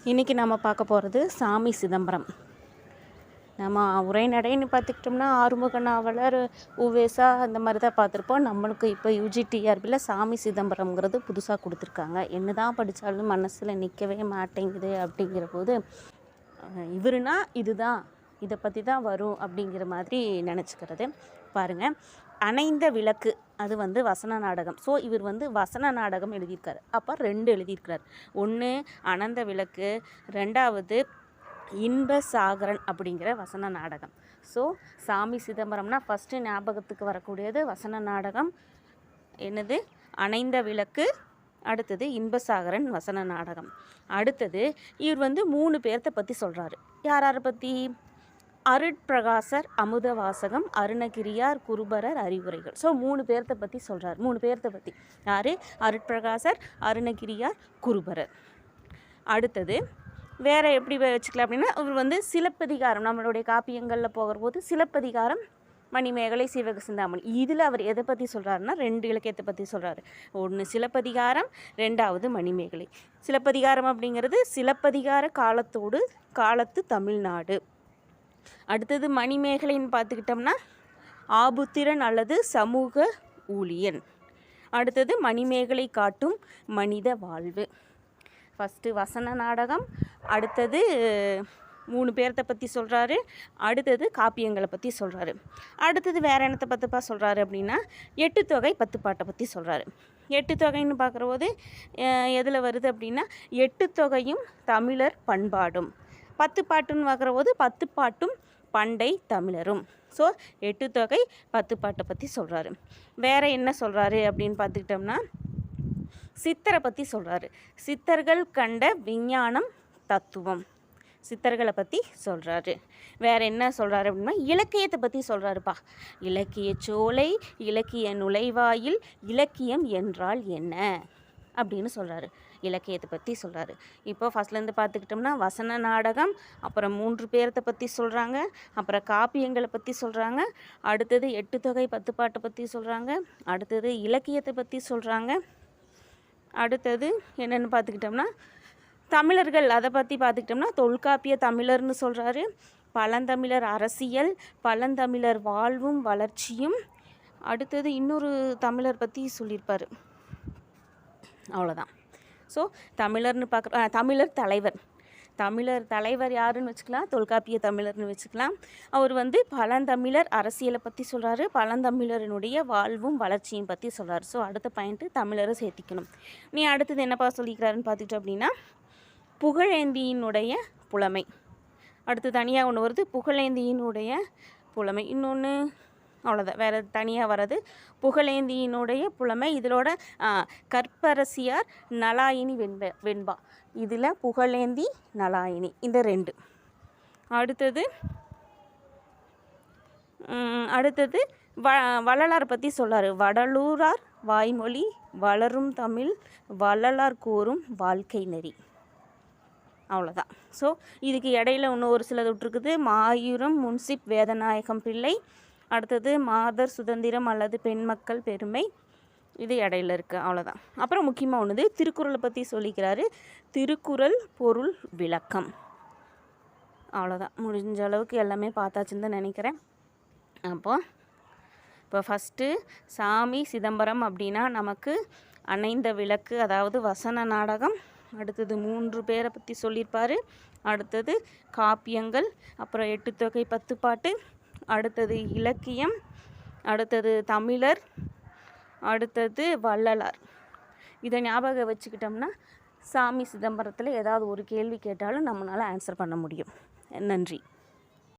இன்றைக்கி நம்ம பார்க்க போகிறது சாமி சிதம்பரம். நம்ம உரைநடைன்னு பார்த்துக்கிட்டோம்னா ஆறுமுக நாவலர், உவேசா அந்த மாதிரி தான் பார்த்துருப்போம். நம்மளுக்கு இப்போ யூஜிடிஆர்பியில் சாமி சிதம்பரம்ங்கிறது புதுசாக கொடுத்துருக்காங்க. என்ன தான் படித்தாலும் மனசில் நிற்கவே மாட்டேங்குது. அப்படிங்கிற போது இவருனா இதுதான், இதை பற்றி தான் வரும் அப்படிங்கிற மாதிரி நினச்சிக்கிறது. பாருங்கள், அணைந்த விளக்கு அது வசன நாடகம். ஸோ இவர் வசன நாடகம் எழுதியிருக்காரு. அப்போ 2 எழுதியிருக்கிறார். ஒன்று அனந்த விளக்கு, 2வது இன்ப சாகரன் அப்படிங்கிற வசன நாடகம். ஸோ சாமி சிதம்பரம்னா ஃபஸ்ட்டு ஞாபகத்துக்கு வரக்கூடியது வசன நாடகம். என்னது? அணைந்த விளக்கு, அடுத்தது இன்பசாகரன் வசன நாடகம். அடுத்தது இவர் 3 பேர்த்த பற்றி சொல்கிறாரு. யாரை பற்றி? அருட்பிரகாசர், அமுதவாசகம், அருணகிரியார், குருபரர், அறிவுரைகள். ஸோ 3 பேர்த்த பற்றி சொல்கிறார். 3 பேர்த்த பற்றி யார்? அருட்பிரகாசர், அருணகிரியார், குருபரர். அடுத்தது வேறு எப்படி வச்சுக்கலாம் அப்படின்னா, இவர் சிலப்பதிகாரம், நம்மளுடைய காப்பியங்களில் போகிறபோது சிலப்பதிகாரம், மணிமேகலை, சீவக சிந்தாமணி, இதில் அவர் எதை பற்றி சொல்கிறாருன்னா 2 இலக்கியத்தை பற்றி சொல்கிறாரு. ஒன்று சிலப்பதிகாரம், 2வது மணிமேகலை. சிலப்பதிகாரம் அப்படிங்கிறது சிலப்பதிகார காலத்து தமிழ்நாடு. அடுத்தது மணிமேகலைன்னு பார்த்துக்கிட்டோம்னா ஆபுத்திரன் அல்லது சமூக ஊழியன். அடுத்தது மணிமேகலை காட்டும் மனித வாழ்வு. ஃபஸ்ட்டு வசன நாடகம், அடுத்தது 3 பேர்த்த பற்றி சொல்கிறாரு, அடுத்தது காப்பியங்களை பற்றி சொல்கிறாரு. அடுத்தது வேறு என்னத்தை பற்றிப்பா சொல்கிறாரு அப்படின்னா 8 தொகை 10 பாட்டை பற்றி சொல்கிறாரு. 8 தொகைன்னு பார்க்குற போது எதில் வருது அப்படின்னா 8 தொகையும் தமிழர் பண்பாடும், 10 பாட்டுன்னு பார்க்குற போது 10 பாட்டும் பண்டை தமிழரும். ஸோ 8 தொகை 10 பாட்டை பற்றி சொல்கிறாரு. வேறு என்ன சொல்கிறாரு அப்படின்னு பார்த்துக்கிட்டோம்னா சித்தரை பற்றி சொல்கிறாரு. சித்தர்கள் கண்ட விஞ்ஞானம் தத்துவம், சித்தர்களை பற்றி சொல்கிறாரு. வேறு என்ன சொல்கிறாரு அப்படின்னா இலக்கியத்தை பற்றி சொல்கிறாருப்பா. இலக்கிய சோலை, இலக்கிய நுழைவாயில், இலக்கியம் என்றால் என்ன அப்படின்னு சொல்கிறாரு. இலக்கியத்தை பற்றி சொல்கிறாரு. இப்போ ஃபஸ்ட்லேருந்து பார்த்துக்கிட்டோம்னா வசன நாடகம், அப்புறம் 3 பேர்த்த பற்றி சொல்கிறாங்க, அப்புறம் காப்பியங்களை பற்றி சொல்கிறாங்க, அடுத்தது 8 தொகை 10 பாட்டை பற்றி சொல்கிறாங்க, அடுத்தது இலக்கியத்தை பற்றி சொல்கிறாங்க, அடுத்தது என்னென்னு பார்த்துக்கிட்டோம்னா தமிழர்கள் அதை பற்றி பார்த்துக்கிட்டோம்னா தொல்காப்பிய தமிழர்னு சொல்கிறாரு. பழந்தமிழர் அரசியல், பழந்தமிழர் வாழ்வும் வளர்ச்சியும், அடுத்தது இன்னொரு தமிழர் பற்றி சொல்லியிருப்பார். அவ்வளோதான். ஸோ தமிழர்னு தமிழர் தலைவர், தமிழர் தலைவர் யாருன்னு வச்சுக்கலாம், தொல்காப்பிய தமிழர்னு வச்சுக்கலாம். அவர் பழந்தமிழர் அரசியலை பற்றி சொல்கிறாரு, பழந்தமிழரினுடைய வாழ்வும் வளர்ச்சியும் பற்றி சொல்கிறார். ஸோ அடுத்த பாயிண்ட்டு தமிழரை சேர்த்திக்கணும். நீ அடுத்தது என்னப்பா சொல்லிக்கிறாருன்னு பார்த்துக்கிட்டோம் அப்படின்னா புகழேந்தியினுடைய புலமை. அடுத்து தனியாக ஒன்று வருது, புகழேந்தியினுடைய புலமை. இன்னொன்று அவ்வளோதான், வேறு தனியாக வர்றது புகழேந்தியினுடைய புலமை. இதோட கற்பரசியார், நலாயினி வெண்பா, இதில் புகழேந்தி, நலாயினி, இந்த 2. அடுத்தது வள்ளலார் பற்றி சொல்கிறார். வடலூரார் வாய்மொழி, வளரும் தமிழ், வள்ளலார் கூறும் வாழ்க்கை நெறி. அவ்வளோதான். ஸோ இதுக்கு இடையில இன்னும் ஒரு சிலது விட்டுருக்குது. மாயூரம் முன்சிப் வேதநாயகம் பிள்ளை, அடுத்தது மாதர் சுதந்திரம் அல்லது பெண் மக்கள் பெருமை, இது இடையில இருக்குது. அவ்வளோதான். அப்புறம் முக்கியமாக ஒன்று திருக்குறளை பற்றி சொல்லிக்கிறாரு. திருக்குறள் பொருள் விளக்கம். அவ்வளோதான். முடிஞ்ச அளவுக்கு எல்லாமே பார்த்தாச்சுன்னு தான் நினைக்கிறேன். இப்போ ஃபஸ்ட்டு சாமி சிதம்பரம் அப்படின்னா நமக்கு அணைந்த விளக்கு, அதாவது வசன நாடகம், அடுத்தது 3 பேரை பற்றி சொல்லியிருப்பார், அடுத்தது காப்பியங்கள், அப்புறம் 8 தொகை 10 பாட்டு, அடுத்தது இலக்கியம், அடுத்தது தமிழர், அடுத்தது வள்ளலார். இதை ஞாபகம் வச்சுக்கிட்டோம்னா சாமி சிதம்பரத்தில் ஏதாவது ஒரு கேள்வி கேட்டாலும் நம்மளால் ஆன்சர் பண்ண முடியும். நன்றி.